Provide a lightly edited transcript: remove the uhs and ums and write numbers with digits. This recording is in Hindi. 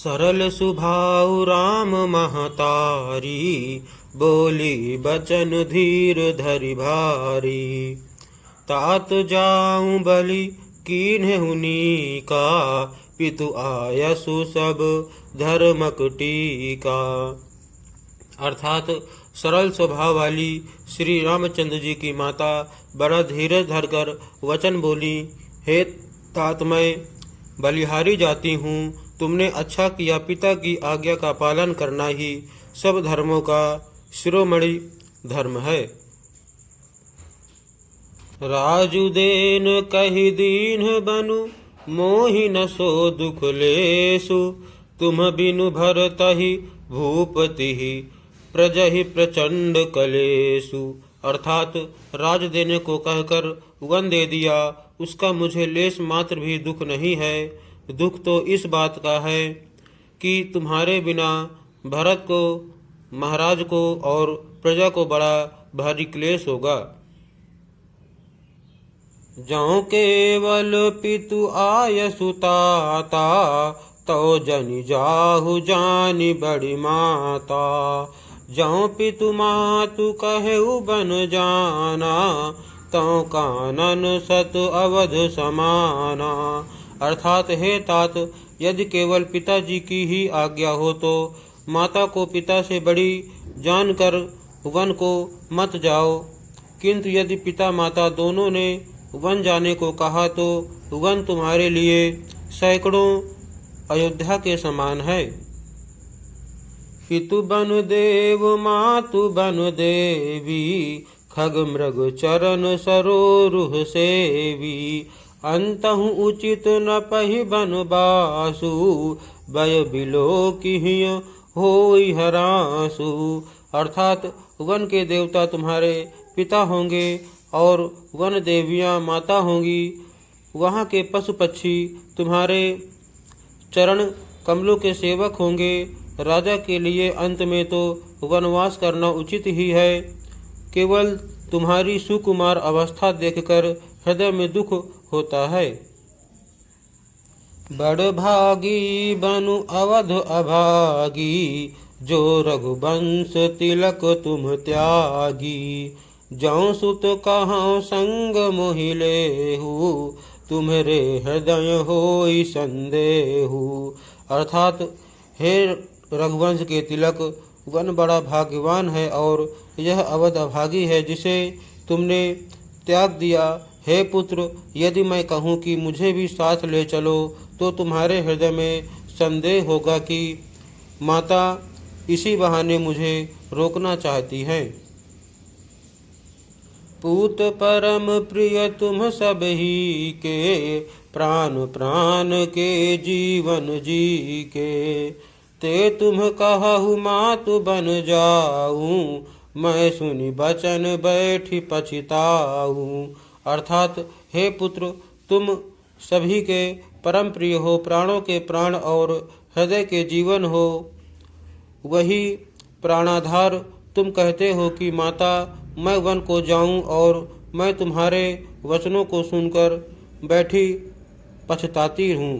सरल सुभाव राम महतारी, बोली बचन धीर धरि भारी। तात जाऊं बलि कीन्हु का, पितु आयसु सब धर्मक टीका। अर्थात सरल स्वभाव वाली श्री रामचंद्र जी की माता बड़ा धीरज धरकर वचन बोली, हे तात, मैं बलिहारी जाती हूँ। तुमने अच्छा किया। पिता की आज्ञा का पालन करना ही सब धर्मों का शिरोमणि धर्म है। राजुदेन कहि दीन बनु, मोहि न सो दुख लेसु। तुम बिनु भरतहि भूपति, प्रजहि प्रचंड कलेसु। अर्थात राज देने को कहकर वन दे दिया, उसका मुझे लेस मात्र भी दुख नहीं है। दुख तो इस बात का है कि तुम्हारे बिना भरत को, महाराज को और प्रजा को बड़ा भारी क्लेश होगा। जौ केवल पितु आयसु ताता, तो जनि जाहु जानि बड़ी माता। जौ पितु मातु कहेउ बन जाना, तो कानन सत अवध समाना। अर्थात हे तात, यदि केवल पिताजी की ही आज्ञा हो तो माता को पिता से बड़ी जानकर वन को मत जाओ, किंतु यदि पिता माता दोनों ने वन जाने को कहा तो वन तुम्हारे लिए सैकड़ों अयोध्या के समान है। पितु बन देव मातु बन देवी, खग मृग चरण सरोरुह सेवी। अंतहु उचित न पहि बन बासु, भय बिलो किहिय होई हरासु। अर्थात वन के देवता तुम्हारे पिता होंगे और वन देवियाँ माता होंगी। वहाँ के पशु पक्षी तुम्हारे चरण कमलों के सेवक होंगे। राजा के लिए अंत में तो वनवास करना उचित ही है। केवल तुम्हारी सुकुमार अवस्था देखकर हृदय में दुख होता है। बड़ भागी बनु अवध अभागी, जो रघुवंश तिलक तुम त्यागी। जौ सुत कहाँ संग मोहि लेहु, तुम्हारे हृदय होई संदेहु। अर्थात हे रघुवंश के तिलक, वन बड़ा भाग्यवान है और यह अवध अभागी है जिसे तुमने त्याग दिया। हे पुत्र, यदि मैं कहूँ कि मुझे भी साथ ले चलो तो तुम्हारे हृदय में संदेह होगा कि माता इसी बहाने मुझे रोकना चाहती है। पूत परम प्रिय तुम सब ही के, प्राण प्राण के जीवन जी के। ते तुम कहु मातु बन जाऊं, मैं सुनि बचन बैठी पछिताऊं। अर्थात हे पुत्र, तुम सभी के परम प्रिय हो, प्राणों के प्राण और हृदय के जीवन हो। वही प्राणाधार तुम कहते हो कि माता, मैं वन को जाऊं और मैं तुम्हारे वचनों को सुनकर बैठी पछताती हूँ।